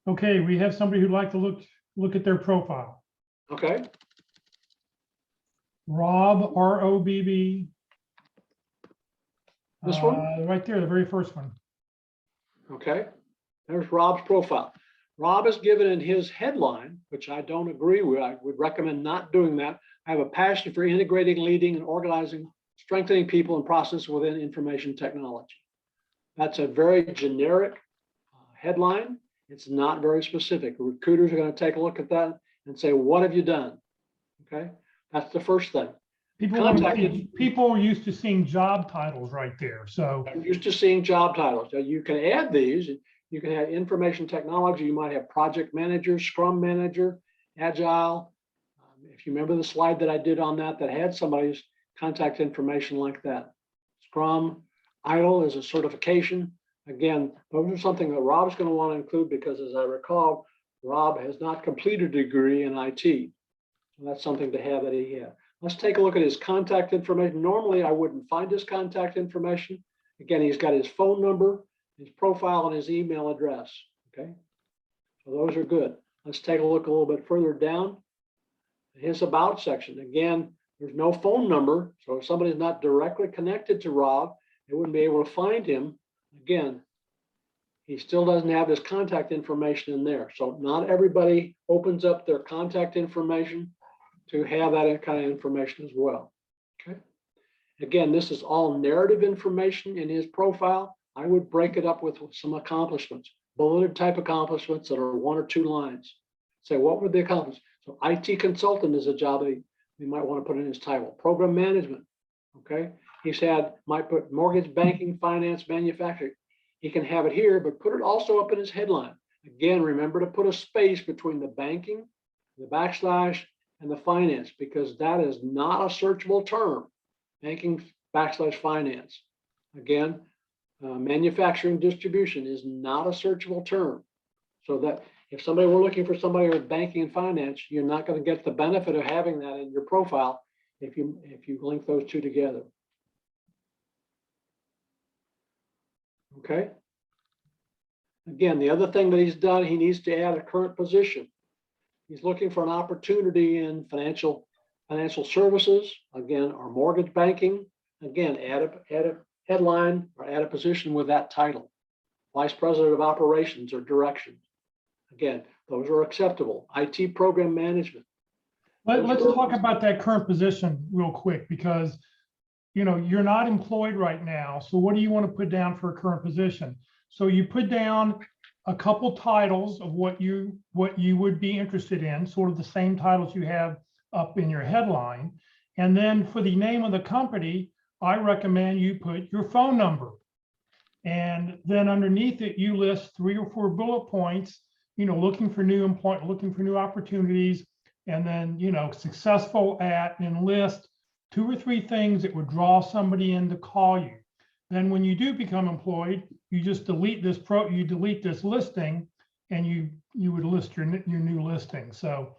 Okay, we have somebody who'd like to look at their profile. Okay. Rob, R-O-B-B. This one? Right there, the very first one. Okay. There's Rob's profile. Rob is given in his headline, which I don't agree with. I would recommend not doing that. I have a passion for integrating, leading, and organizing, strengthening people and processes within information technology. That's a very generic headline. It's not very specific. Recruiters are going to take a look at that and say, what have you done? Okay, that's the first thing. People are used to seeing job titles right there. So I'm used to seeing job titles. So you can add these. You can have information technology. You might have project manager, scrum manager, agile. If you remember the slide that I did on that had somebody's contact information like that. Scrum, IDLE is a certification. Again, those are something that Rob's going to want to include because, as I recall, Rob has not completed a degree in IT. So that's something to have that he had. Let's take a look at his contact information. Normally, I wouldn't find his contact information. Again, he's got his phone number, his profile, and his email address. Okay, so those are good. Let's take a look a little bit further down. His about section. Again, there's no phone number. So if somebody's not directly connected to Rob, they wouldn't be able to find him. Again, he still doesn't have his contact information in there. So not everybody opens up their contact information to have that kind of information as well. Okay. Again, this is all narrative information in his profile. I would break it up with some accomplishments, bulleted type accomplishments that are 1 or 2 lines. Say, what were the accomplishments? So IT consultant is a job we might want to put in his title. Program management, okay? Might put mortgage banking, finance, manufacturing. He can have it here, but put it also up in his headline. Again, remember to put a space between the banking, the backslash, and the finance, because that is not a searchable term. Banking backslash finance. Again, manufacturing distribution is not a searchable term. So that if somebody were looking for somebody with banking and finance, you're not going to get the benefit of having that in your profile if you link those two together. Okay. Again, the other thing that he's done, he needs to add a current position. He's looking for an opportunity in financial services, again, or mortgage banking. Again, add a headline or add a position with that title. Vice President of Operations or Directions. Again, those are acceptable. IT program management. Let's talk about that current position real quick, because you're not employed right now. So what do you want to put down for a current position? So you put down a couple titles of what you would be interested in, sort of the same titles you have up in your headline. And then for the name of the company, I recommend you put your phone number. And then underneath it, you list 3 or 4 bullet points, looking for new employment, looking for new opportunities, and then, successful at, and list 2 or 3 things that would draw somebody in to call you. Then when you do become employed, you just delete this listing, and you would list your new listing. So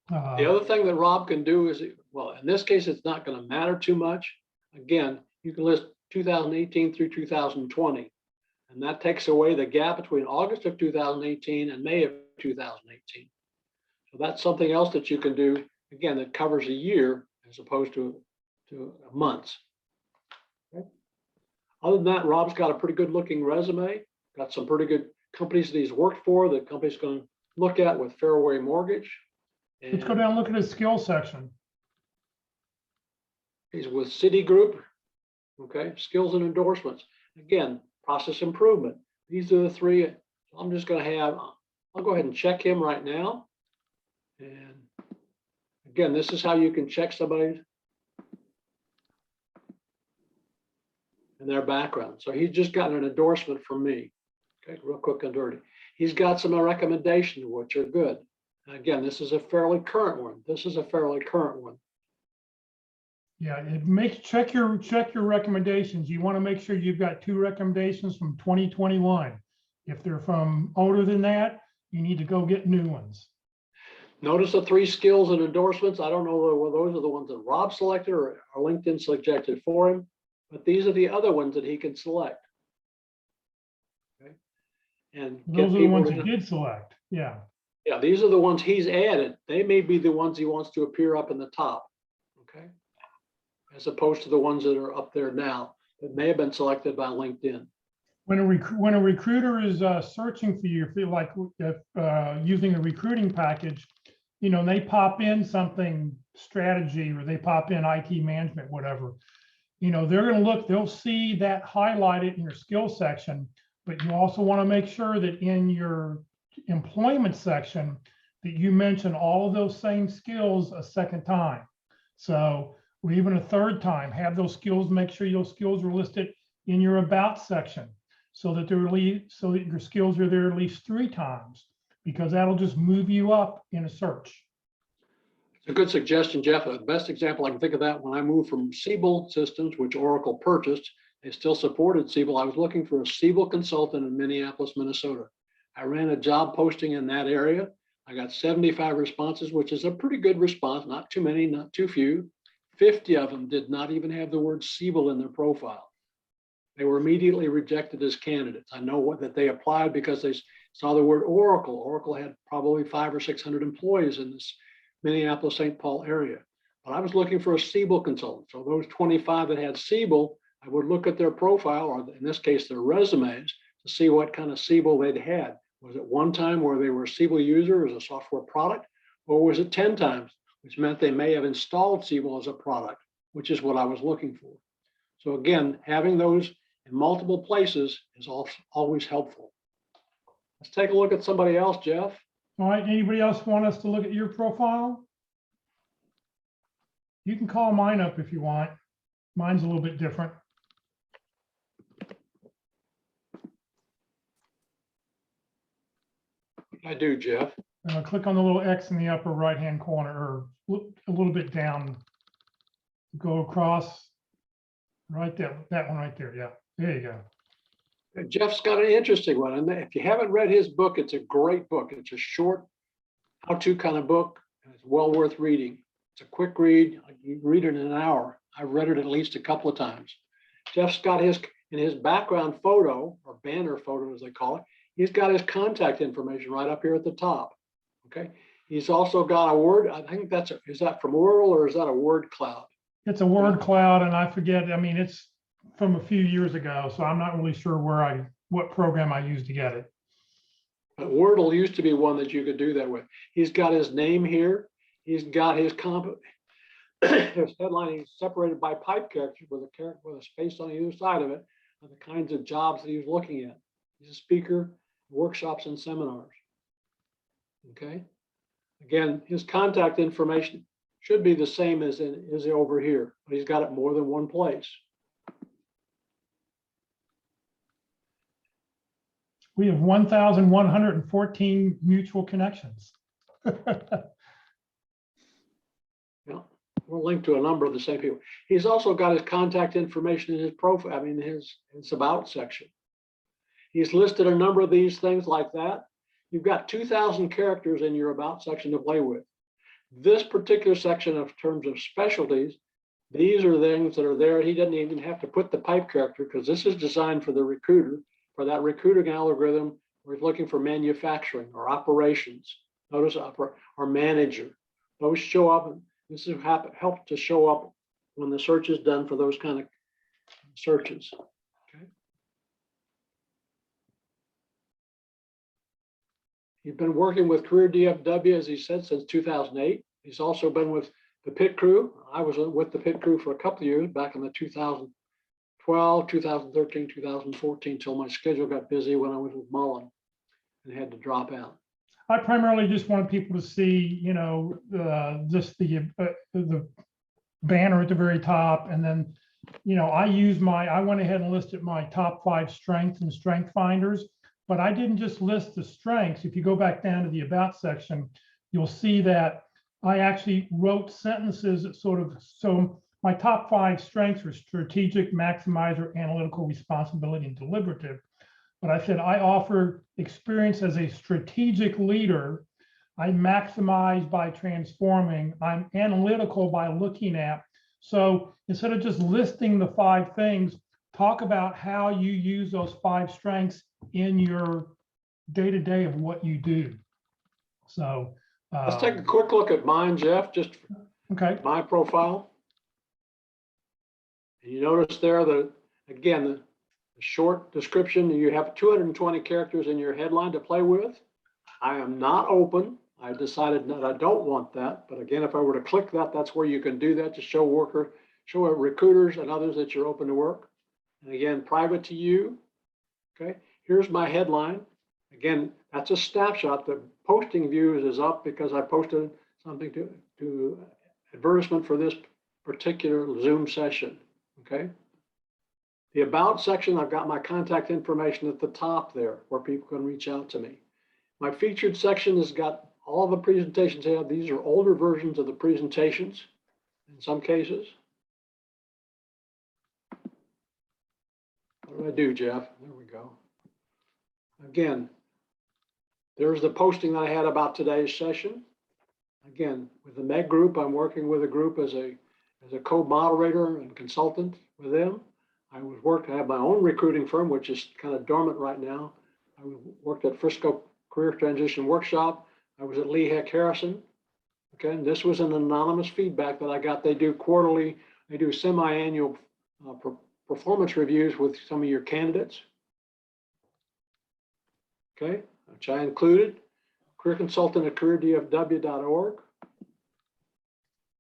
the other thing that Rob can do is, well, in this case, it's not going to matter too much. Again, you can list 2018 through 2020, and that takes away the gap between August of 2018 and May of 2018. So that's something else that you can do, again, that covers a year as opposed to months. Okay. Other than that, Rob's got a pretty good looking resume, got some pretty good companies that he's worked for, the company's going to look at with Fairway Mortgage. And let's go down and look at his skills section. He's with Citigroup. Okay, skills and endorsements. Again, process improvement. These are the 3. So I'm just going to I'll go ahead and check him right now. And again, this is how you can check somebody and their background. So he's just gotten an endorsement from me. Okay, real quick and dirty. He's got some recommendations, which are good. And again, this is a fairly current one. Yeah, check your recommendations. You want to make sure you've got 2 recommendations from 2021. If they're from older than that, you need to go get new ones. Notice the 3 skills and endorsements. I don't know whether those are the ones that Rob selected or LinkedIn selected for him, but these are the other ones that he can select. Okay, and those are the ones he did select. Yeah. Yeah, these are the ones he's added. They may be the ones he wants to appear up in the top. Okay. As opposed to the ones that are up there now that may have been selected by LinkedIn. When a recruiter is searching for you, feel like using a recruiting package, they pop in something strategy, or they pop in IT management, whatever. They're going to look, they'll see that highlighted in your skill section, but you also want to make sure that in your employment section that you mention all of those same skills a second time. So, or even a third time, have those skills, make sure those skills are listed in your about section so that your skills are there at least 3 times, because that'll just move you up in a search. It's a good suggestion, Jeff. The best example I can think of that, when I moved from Siebel Systems, which Oracle purchased, they still supported Siebel. I was looking for a Siebel consultant in Minneapolis, Minnesota. I ran a job posting in that area. I got 75 responses, which is a pretty good response, not too many, not too few. 50 of them did not even have the word Siebel in their profile. They were immediately rejected as candidates. I know that they applied because they saw the word Oracle. Oracle had probably 500 or 600 employees in this Minneapolis, St. Paul area. But I was looking for a Siebel consultant. So those 25 that had Siebel, I would look at their profile, or in this case, their resumes, to see what kind of Siebel they'd had. Was it one time where they were a Siebel user as a software product, or was it 10 times, which meant they may have installed Siebel as a product, which is what I was looking for. So again, having those in multiple places is always helpful. Let's take a look at somebody else, Jeff. All right, anybody else want us to look at your profile? You can call mine up if you want. Mine's a little bit different. I do, Jeff. Click on the little X in the upper right-hand corner, or a little bit down. Go across. Right there, that one right there. Yeah, there you go. Jeff's got an interesting one. And if you haven't read his book, it's a great book. It's a short how-to kind of book. And it's well worth reading. It's a quick read. You can read it in an hour. I've read it at least a couple of times. Jeff's got in his background photo, or banner photo as they call it, he's got his contact information right up here at the top. Okay. He's also got a word. I think is that from Oral, or is that a word cloud? It's a word cloud, and I forget. I mean, it's from a few years ago, so I'm not really sure what program I used to get it. But Wordle used to be one that you could do that with. He's got his name here. He's got his his headline. He's separated by pipe characters with a space on either side of it, of the kinds of jobs that he was looking at. He's a speaker, workshops and seminars. Okay. Again, his contact information should be the same as over here, but he's got it more than one place. We have 1,114 mutual connections. Yeah, we're linked to a number of the same people. He's also got his contact information in his profile, I mean, his about section. He's listed a number of these things like that. You've got 2,000 characters in your about section to play with. This particular section of terms of specialties, these are things that are there. He doesn't even have to put the pipe character, because this is designed for the recruiter, for that recruiting algorithm. We're looking for manufacturing or operations. Notice or manager. Those show up, and this is help to show up when the search is done for those kind of searches. Okay. He's been working with Career DFW, as he said, since 2008. He's also been with the pit crew. I was with the pit crew for a couple of years back in the 2012, 2013, 2014, till my schedule got busy when I was with Mullen and had to drop out. I primarily just want people to see, just the banner at the very top, and then, I went ahead and listed my top 5 strengths and strength finders, but I didn't just list the strengths. If you go back down to the about section, you'll see that I actually wrote sentences that so my top 5 strengths are strategic, maximizer, analytical, responsibility, and deliberative. But I said I offer experience as a strategic leader. I maximize by transforming. I'm analytical by looking at. So instead of just listing the 5 things, talk about how you use those 5 strengths in your day-to-day of what you do. So let's take a quick look at mine, Jeff, just okay. My profile. And you notice there that, again, the short description, you have 220 characters in your headline to play with. I am not open. I decided that I don't want that. But again, if I were to click that, that's where you can do that to show recruiters and others that you're open to work. And again, private to you. Okay, here's my headline. Again, that's a snapshot. The posting views is up because I posted something to advertisement for this particular Zoom session. Okay. The about section, I've got my contact information at the top there where people can reach out to me. My featured section has got all the presentations I have. These are older versions of the presentations in some cases. What do I do, Jeff? There we go. Again, there's the posting that I had about today's session. Again, with the MEG group, I'm working with a group as a co-moderator and consultant with them. I have my own recruiting firm, which is kind of dormant right now. I worked at Frisco Career Transition Workshop. I was at Lee Heck Harrison. Okay, and this was an anonymous feedback that I got. They do quarterly, they do semi-annual performance reviews with some of your candidates. Okay, which I included. Career consultant at careerdfw.org.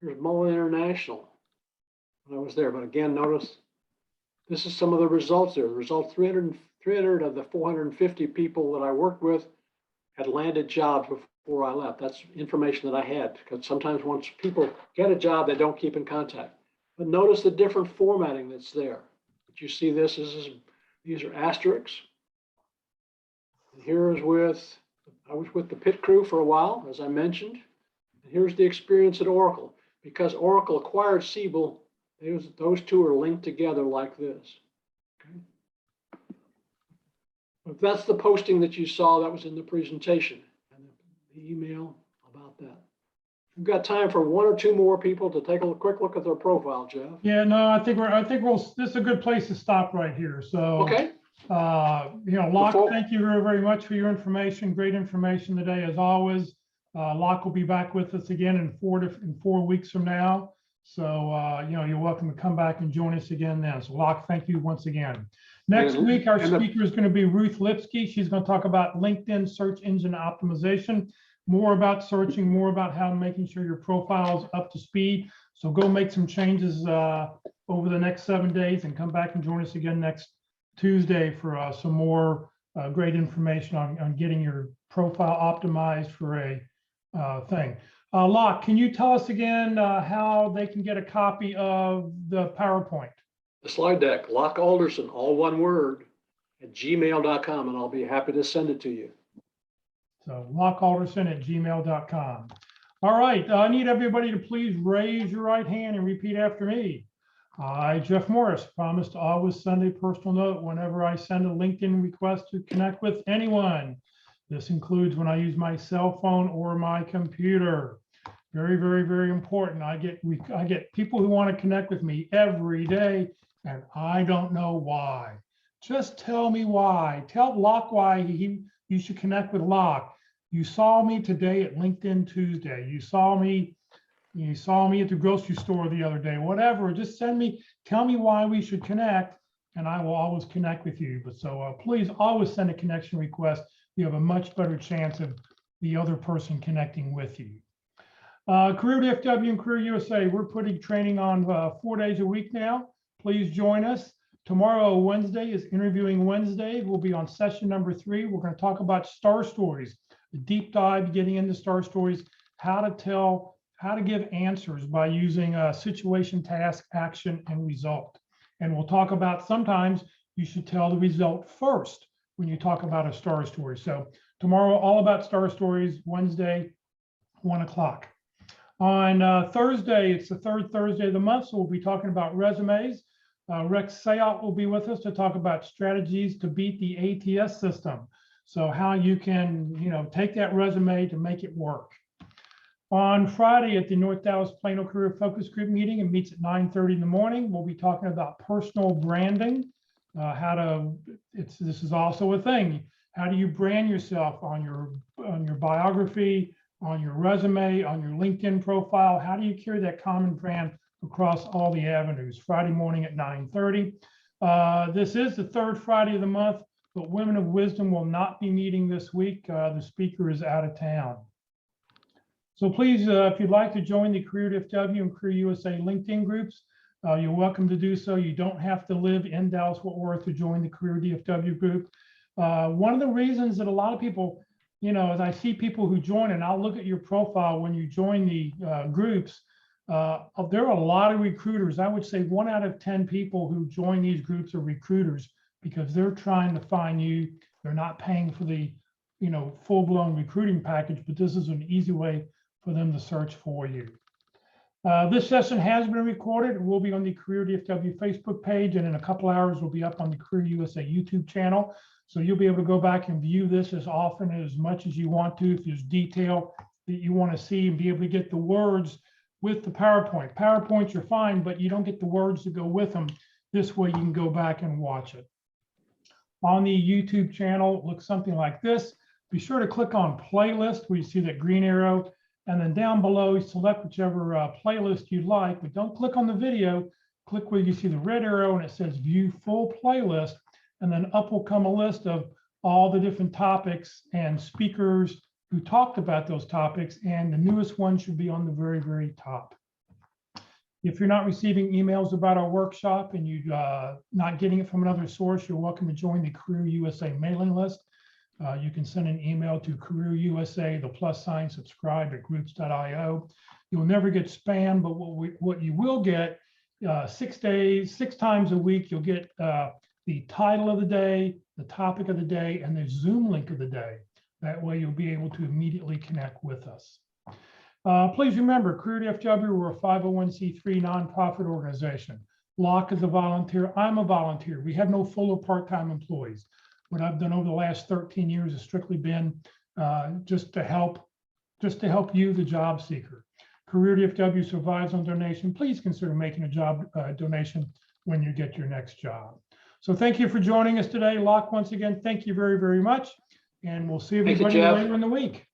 Here's Mullen International when I was there. But again, notice this is some of the results there. The results, 300 of the 450 people that I worked with had landed jobs before before I left. That's information that I had, because sometimes once people get a job, they don't keep in contact. But notice the different formatting that's there. But you see this is, these are asterisks. And here is I was with the pit crew for a while, as I mentioned. And here's the experience at Oracle. Because Oracle acquired Siebel, those two are linked together like this. Okay. But that's the posting that you saw that was in the presentation, and the email about that. We've got time for one or two more people to take a quick look at their profile, Jeff. Yeah, no, I think this is a good place to stop right here. So, Okay. Locke, thank you very, very much for your information. Great information today, as always. Locke will be back with us again in 4 weeks from now. So, you're welcome to come back and join us again then. So, Locke, thank you once again. Next week, our speaker is going to be Ruth Lipsky. She's going to talk about LinkedIn search engine optimization, more about searching, more about how making sure your profile is up to speed. So go make some changes over the next 7 days and come back and join us again next Tuesday for some more great information on getting your profile optimized for a thing. Locke, can you tell us again how they can get a copy of the PowerPoint? The slide deck, Locke Alderson, all one word, at gmail.com, and I'll be happy to send it to you. So lockealderson@gmail.com. All right, I need everybody to please raise your right hand and repeat after me. I, Jeff Morris, promise to always send a personal note whenever I send a LinkedIn request to connect with anyone. This includes when I use my cell phone or my computer. Very, very, very important. I get people who want to connect with me every day, and I don't know why. Just tell me why. Tell Locke why you should connect with Locke. You saw me today at LinkedIn Tuesday. You saw me at the grocery store the other day. Whatever. Just tell me why we should connect, and I will always connect with you. But so please always send a connection request. You have a much better chance of the other person connecting with you. Career DFW and Career USA, we're putting training on 4 days a week now. Please join us. Tomorrow, Wednesday, is Interviewing Wednesday. We'll be on session number 3. We're going to talk about star stories, a deep dive getting into star stories, how to give answers by using situation, task, action, and result. And we'll talk about sometimes you should tell the result first when you talk about a star story. So tomorrow, all about star stories, Wednesday, 1 o'clock. On Thursday, it's the 3rd Thursday of the month, so we'll be talking about resumes. Rex Sayat will be with us to talk about strategies to beat the ATS system. So how you can, take that resume to make it work. On Friday at the North Dallas Plano Career Focus Group meeting, it meets at 9:30 in the morning. We'll be talking about personal branding. This is also a thing. How do you brand yourself on your biography, on your resume, on your LinkedIn profile? How do you carry that common brand across all the avenues? Friday morning at 9:30. This is the 3rd Friday of the month, but Women of Wisdom will not be meeting this week. The speaker is out of town. So please, if you'd like to join the Career DFW and Career USA LinkedIn groups, you're welcome to do so. You don't have to live in Dallas-Fort Worth to join the Career DFW group. One of the reasons that a lot of people, as I see people who join, and I'll look at your profile when you join the groups, there are a lot of recruiters. I would say 1 out of 10 people who join these groups are recruiters because they're trying to find you. They're not paying for the, full-blown recruiting package, but this is an easy way for them to search for you. This session has been recorded. It will be on the Career DFW Facebook page, and in a couple hours, will be up on the Career USA YouTube channel. So you'll be able to go back and view this as often, as much as you want to. If there's detail that you want to see, and be able to get the words with the PowerPoint. PowerPoints are fine, but you don't get the words to go with them. This way you can go back and watch it. On the YouTube channel, it looks something like this. Be sure to click on playlist where you see that green arrow. And then down below, select whichever playlist you'd like, but don't click on the video. Click where you see the red arrow and it says view full playlist. And then up will come a list of all the different topics and speakers who talked about those topics. And the newest one should be on the very, very top. If you're not receiving emails about our workshop and you're not getting it from another source, you're welcome to join the Career USA mailing list. You can send an email to Career USA, the + subscribe at groups.io. You'll never get spam, but what you will get 6 times a week, you'll get the title of the day, the topic of the day, and the Zoom link of the day. That way you'll be able to immediately connect with us. Please remember, Career DFW, we're a 501c3 nonprofit organization. Locke is a volunteer. I'm a volunteer. We have no full or part-time employees. What I've done over the last 13 years has strictly been just to help you, the job seeker. Career DFW survives on donation. Please consider making a job donation when you get your next job. So thank you for joining us today. Locke, once again, thank you very, very much. And we'll see Thank you, everybody Jeff. later in the week.